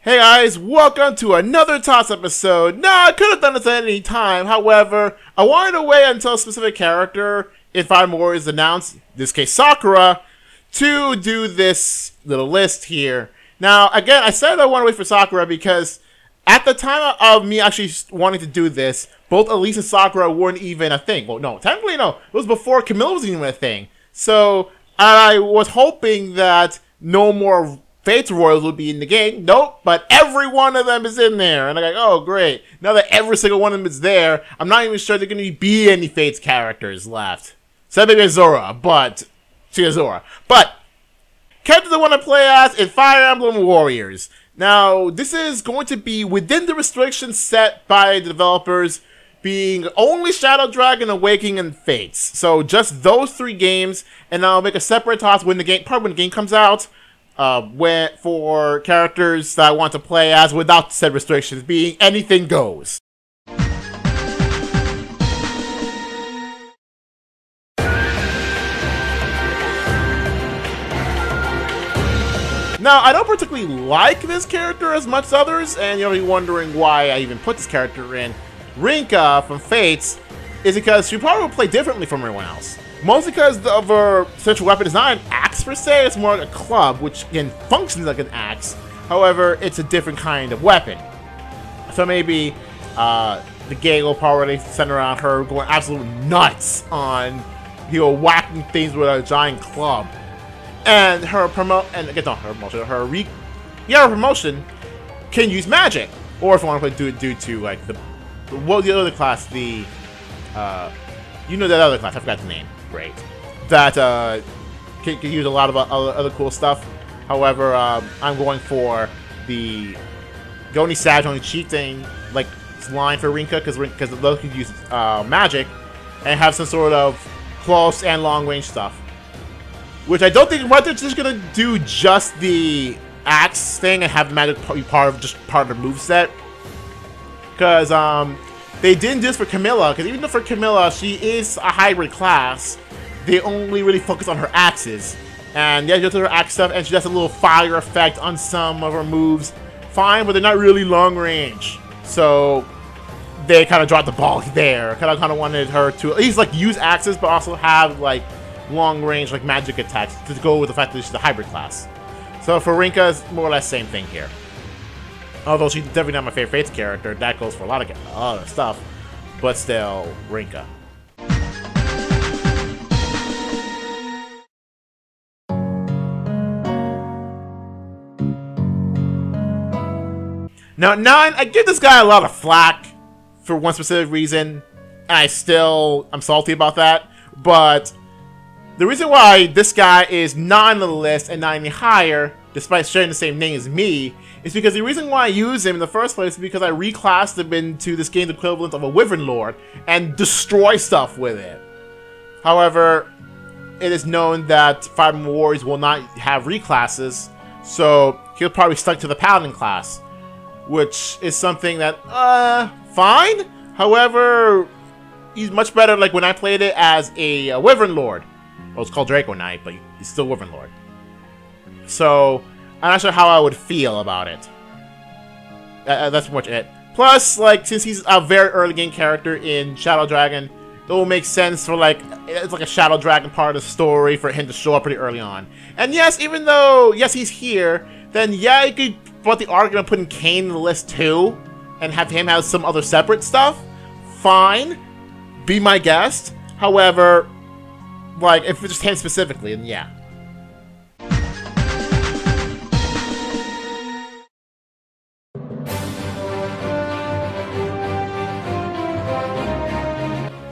Hey guys, welcome to another TOS episode. Nah, I could have done this at any time. However, I wanted to wait until a specific character in Fire Emblem Warriors is announced, in this case Sakura, to do this little list here. Now, again, I said I want to wait for Sakura because at the time of me actually wanting to do this, both Elise and Sakura weren't even a thing. Well, no, technically no. It was before Camilla was even a thing. So, I was hoping that no more Fates Royals would be in the game. Nope, but every one of them is in there. And I'm like, oh, great. Now that every single one of them is there, I'm not even sure there are going to be any Fates characters left. So maybe Azura, but... Azura. But, characters I want to play as in Fire Emblem Warriors. Now, this is going to be within the restrictions set by the developers, being only Shadow Dragon, Awakening, and Fates. So just those three games, and I'll make a separate toss when the game, probably when the game comes out, for characters that I want to play as without said restrictions, being anything goes. Now, I don't particularly like this character as much as others, and you'll be wondering why I even put this character in. Rinka from Fates is because she probably will play differently from everyone else. Mostly because of her central weapon is not an axe per se, it's more like a club, which again functions like an axe. However, it's a different kind of weapon. So maybe the game will probably center around her going absolutely nuts on, whacking things with a giant club. And her promotion can use magic, or if you want to play due to like the other class, the that other class, I forgot the name. Great. That can use a lot of other cool stuff. However, I'm going for the Goni Savage only cheat thing, like line for Rinka, because those can use magic and have some sort of close and long range stuff. Which I don't think they're just gonna do just the axe thing and have the magic be part of the moveset. Because they didn't do this for Camilla, because even though for Camilla, she is a hybrid class, they only really focus on her axes. And yeah, she does her axe stuff, and she does a little fire effect on some of her moves. Fine, but they're not really long range. So they kind of dropped the ball there. Kind of wanted her to at least like use axes, but also have like long range like magic attacks to go with the fact that she's a hybrid class. So for Rinka, it's more or less same thing here. Although she's definitely not my favorite Fates character, that goes for a lot of other stuff, but still, Rinka. Now, 9, I give this guy a lot of flack for one specific reason, and I'm salty about that, but the reason why this guy is not on the list and not any higher, despite sharing the same name as me, is because the reason why I use him in the first place is because I reclassed him into this game's equivalent of a Wyvern Lord and destroy stuff with it. However, it is known that Fire Emblem Warriors will not have reclasses, so he'll probably stuck to the Paladin class, which is something that, fine. However, he's much better like when I played it as a Wyvern Lord. Well, it's called Draco Knight, but he's still Wyvern Lord. So, I'm not sure how I would feel about it. That's pretty much it. Plus, like, since he's a very early game character in Shadow Dragon, it will make sense for, like, it's like a Shadow Dragon part of the story for him to show up pretty early on. And yes, even though, yes, he's here, then yeah, you could put the argument of putting Kane in the list too, and have him have some other separate stuff. Fine. Be my guest. However, like, if it's just him specifically, then yeah.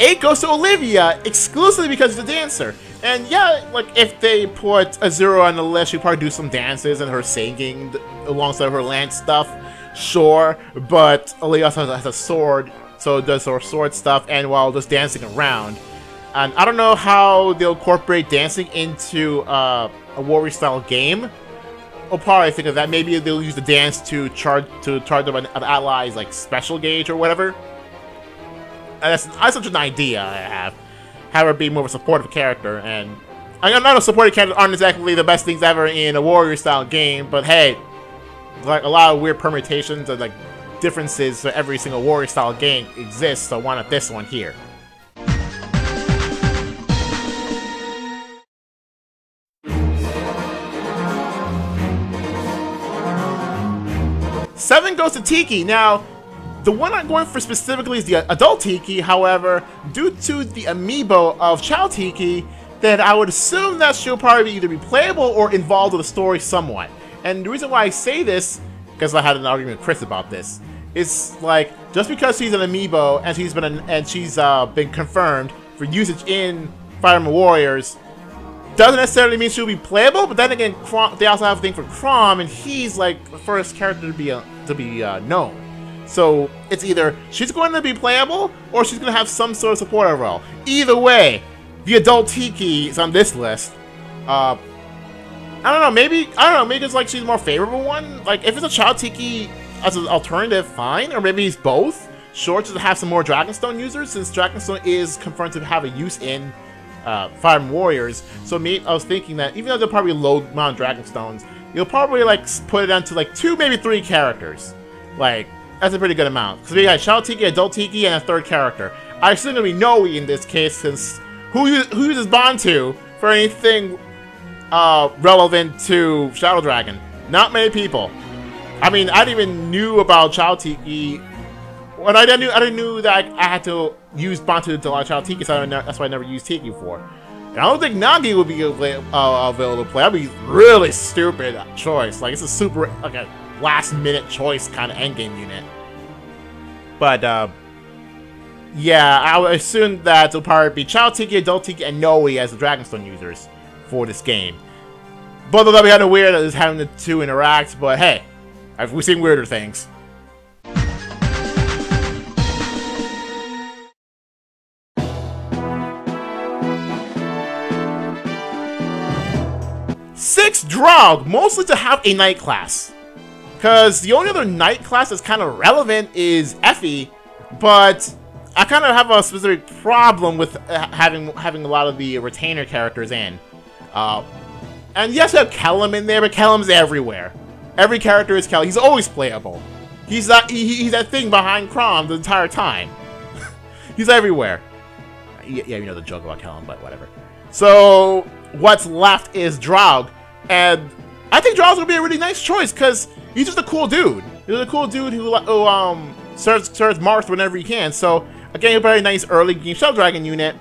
Eight goes to Olivia, exclusively because she's a dancer. And yeah, like, if they put Azura on the list, she'd probably do some dances and her singing alongside her lance stuff, sure. But Olivia also has a sword, so it does her sword stuff, and while just dancing around. And I don't know how they'll incorporate dancing into a warrior-style game. I'll probably think of that. Maybe they'll use the dance to charge them an ally's like special gauge or whatever. That's such an idea I have. Have her be more of a supportive character, and I know supporting characters aren't exactly the best things ever in a warrior-style game, but hey, like a lot of weird permutations and like differences for every single warrior style game exists, so why not this one here? Seven goes to Tiki. Now, the one I'm going for specifically is the adult Tiki. However, due to the amiibo of Child Tiki, then I would assume that she'll probably either be playable or involved with the story somewhat. And the reason why I say this, because I had an argument with Chris about this, is like just because she's an amiibo and she's been confirmed for usage in Fire Emblem Warriors, doesn't necessarily mean she'll be playable. But then again, they also have a thing for Chrom, and he's like the first character to be known. So it's either she's going to be playable or she's going to have some sort of supportive role. Either way, the adult Tiki is on this list. I don't know, maybe it's like she's the more favorable one. Like if it's a Child Tiki as an alternative, fine. Or maybe it's both. Sure, just to have some more Dragonstone users, since Dragonstone is confirmed to have a use in Fire Emblem Warriors. So I was thinking that even though they'll probably load amount of Dragonstones, you'll probably like put it down to like 2, maybe 3 characters. Like that's a pretty good amount. Because we got Child Tiki, adult Tiki, and a 3rd character. I assume it'll be Noe in this case, since who uses Bantu for anything relevant to Shadow Dragon? Not many people. I mean, I didn't even knew about Child Tiki. When I didn't knew that I had to use Bantu to launch Child Tiki, so that's why I never used Tiki before. And I don't think Nagi would be available to play. That'd be really stupid choice. Like it's a super like a last-minute choice kind of endgame unit. But yeah, I would assume that it'll probably be Child Tiki, adult Tiki, and Noe as the Dragonstone users for this game. Both of them be kind of weird as having the 2 interact, but hey, we've seen weirder things. Six, Draug, mostly to have a night class. Because the only other night class that's kind of relevant is Effie, but I kind of have a specific problem with having a lot of the retainer characters in. And yes, we have Kellum in there, but Kellum's everywhere. Every character is Kellum. He's always playable. He's that thing behind Chrom the entire time. He's everywhere. Yeah, you know the joke about Kellum, but whatever. So what's left is Draug, and I think Draug's gonna be a really nice choice because he's just a cool dude. He's a cool dude who serves Marth whenever he can. So again, he'll be a nice early game Shadow Dragon unit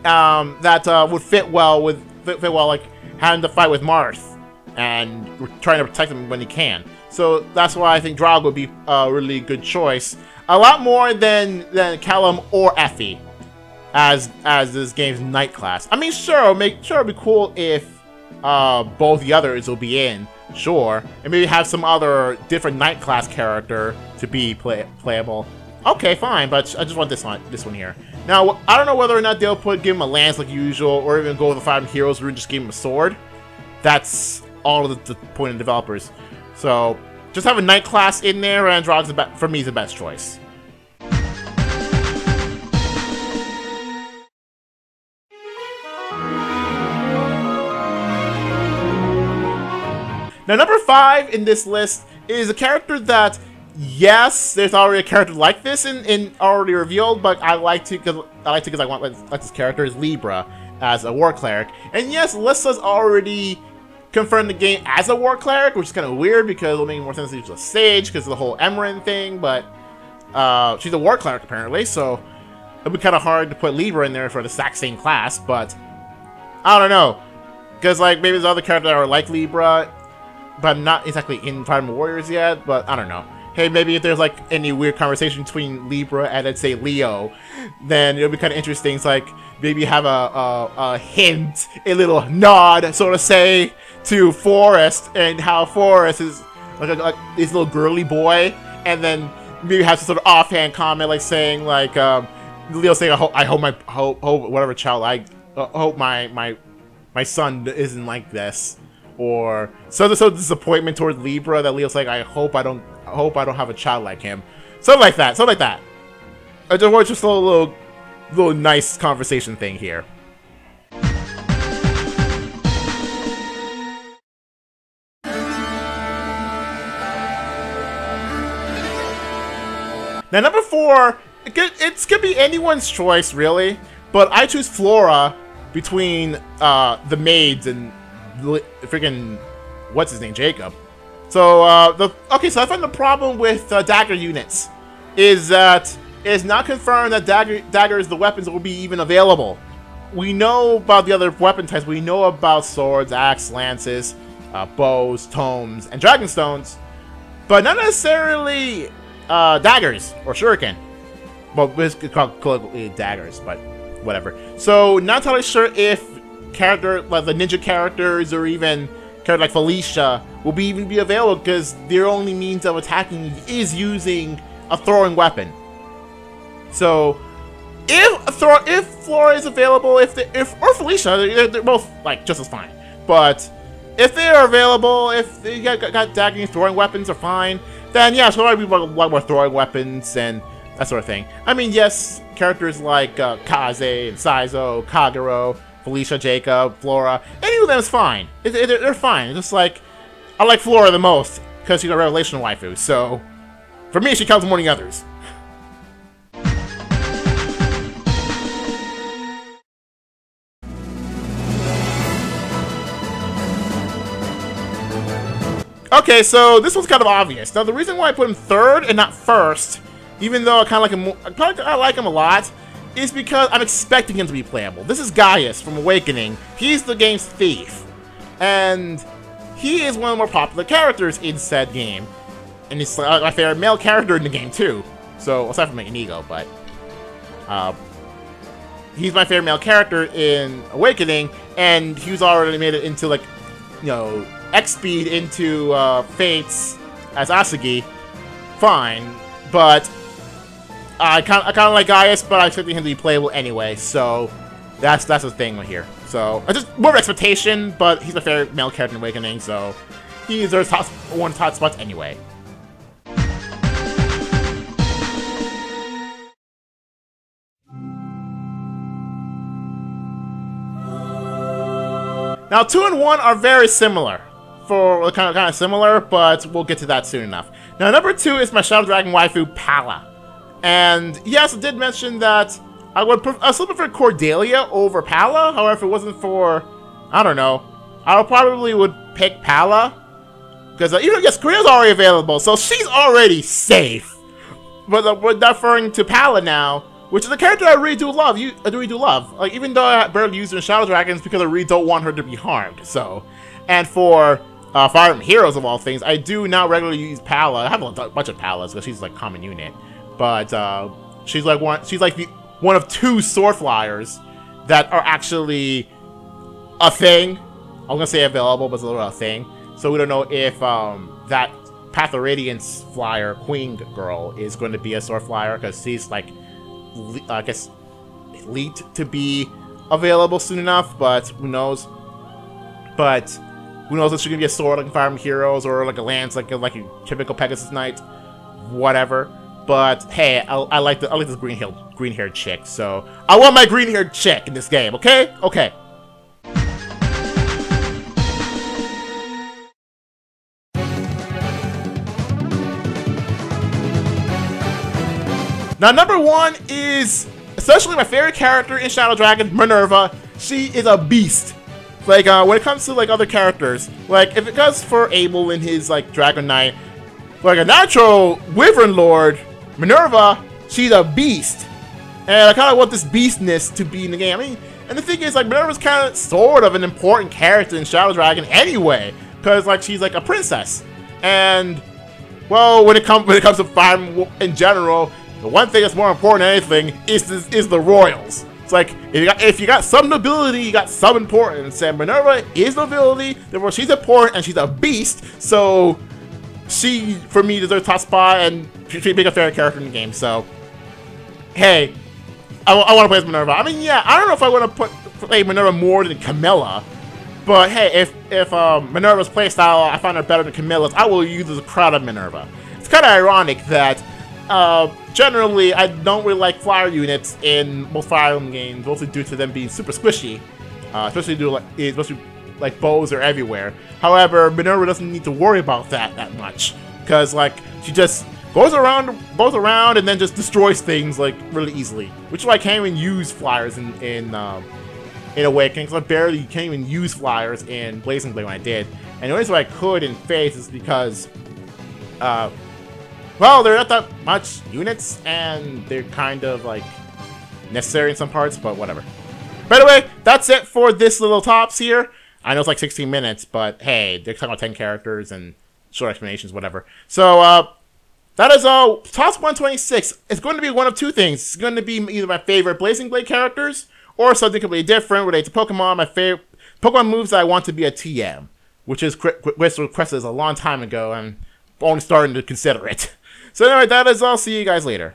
that would fit well like having to fight with Marth and trying to protect him when he can. So that's why I think Draug would be a really good choice. A lot more than Kellum or Effie as this game's night class. I mean, sure, it'd be cool if both the others will be in, sure, and maybe have some other different night class character to be playable. Okay, fine, but I just want this one here. Now, I don't know whether or not they'll give him a lance like usual, or even go with the 5 heroes route and just give him a sword. That's all of the point of developers. So, just have a night class in there, and Draug's for me is the best choice. Now, number 5 in this list is a character that, yes, there's already a character like this in already revealed, but I like to because I want like this character is Libra as a war cleric, and yes, Lissa's already confirmed the game as a war cleric, which is kind of weird because it'll make more sense if she's a sage because of the whole Emerald thing, but she's a war cleric apparently, so it'll be kind of hard to put Libra in there for the exact same class, but I don't know, because like maybe there's other characters that are like Libra, but not exactly in Fire Emblem Warriors yet, but I don't know. Hey, maybe if there's like any weird conversation between Libra and let's say Leo, then it'll be kind of interesting. It's like maybe have a hint, a little nod, so to say, to Forrest and how Forrest is like this little girly boy, and then maybe have some sort of offhand comment like saying like Leo saying I hope whatever child I hope my son isn't like this. Or so disappointment towards Libra that Leo's like, I hope I don't have a child like him. Something like that. Just a little nice conversation thing here. Now, number 4, it's gonna be anyone's choice, really. But I choose Flora between the maids and freaking what's his name, Jacob. So okay, so I find the problem with dagger units is that it's not confirmed that daggers, the weapons, will be even available. We know about the other weapon types. We know about swords, axe, lances, bows, tomes, and dragonstones, but not necessarily daggers or shuriken. Well, it's called colloquially daggers, but whatever. So not entirely sure if like the ninja characters or even character like Felicia will even be available, because their only means of attacking is using a throwing weapon. So if Flora is available, or Felicia, they're both like just as fine. But if they are available, if they got daggering throwing weapons are fine, then yeah, so probably a lot more throwing weapons and that sort of thing. I mean, yes, characters like Kaze and Saizo, Kagero, Felicia, Jacob, Flora, any of them is fine. They're fine. It's just like, I like Flora the most because she's a Revelation waifu, so for me, she counts more than others. Okay, so this one's kind of obvious. Now, the reason why I put him 3rd and not 1st, even though I kind of like him, I like him a lot, is because I'm expecting him to be playable. This is Gaius from Awakening. He's the game's thief, and he is one of the more popular characters in said game, and he's my favorite male character in the game too. So aside from Inigo, but he's my favorite male character in Awakening, and he's already made it into, like, you know, X-Speed into Fates as Asagi. Fine, but I kind of like Gaius, but I expected him to be playable anyway, so that's the thing right here. So just more of expectation, but he's my favorite male character in Awakening, so he deserves one of the top spots anyway. Now, 2 and 1 are very similar. Kind of similar, but we'll get to that soon enough. Now, number 2 is my Shadow Dragon waifu, Palla. And yes, I did mention that I still prefer Cordelia over Palla. However, if it wasn't for, I don't know, I probably would pick Palla. Because even yes, Cordelia's already available, so she's already safe. But we're referring to Palla now, which is a character I really do love. I really do love. Like, even though I barely use her in Shadow Dragons, because I really don't want her to be harmed. So, and for Fire Emblem Heroes of all things, I do now regularly use Palla. I have a bunch of Pallas because she's like common unit, but she's like one of 2 sword flyers that are actually a thing. I'm gonna say available, but it's a little a thing. So we don't know if that Path of Radiance flyer Queen girl is going to be a sword flyer, because she's like, I guess, elite to be available soon enough, but who knows? But who knows if she's gonna be a sword like Fire Emblem Heroes, or like a lance like a typical Pegasus Knight, whatever. But hey, I like this green-haired chick, so I want my green-haired chick in this game. Okay, okay. Now, number 1 is essentially my favorite character in Shadow Dragon, Minerva. She is a beast. Like, when it comes to, like, other characters, like, if it goes for Abel in his, like, Dragon Knight, like a natural Wyvern Lord, Minerva, she's a beast. And I kind of want this beastness to be in the game. I mean, and the thing is, like, Minerva's kind of sort of an important character in Shadow Dragon anyway, because, like, she's, like, a princess. And, well, when it comes to Fire Emblem in general, the one thing that's more important than anything is the royals. It's like, if you got some nobility, you got some importance. And Minerva is nobility, therefore she's important, and she's a beast. So she, for me, deserves top spot, and she's a favorite character in the game. So, hey, I want to play as Minerva. I mean, yeah, I don't know if I want to play Minerva more than Camilla. But hey, if Minerva's playstyle I find her better than Camilla's, I will use the crowd of Minerva. It's kind of ironic that generally, I don't really like flyer units in most Fire Emblem games, mostly due to them being super squishy, especially like bows are everywhere. However, Minerva doesn't need to worry about that much, because like she just goes around and then just destroys things like really easily. Which is why I can't even use flyers in Awakening, because I barely can't even use flyers in Blazing Blade when I did. And the only reason I could in Faith is because, well, they're not that much units, and they're kind of like necessary in some parts, but whatever. By the way, that's it for this little tops here. I know it's like 16 minutes, but hey, they're talking about 10 characters and short explanations, whatever. So, that is all. Tops 126. It's going to be one of two things. It's going to be either my favorite Blazing Blade characters, or something completely different related to Pokemon. My favorite Pokemon moves that I want to be a TM, which is requested a long time ago, and I'm only starting to consider it. So anyway, that is all. See you guys later.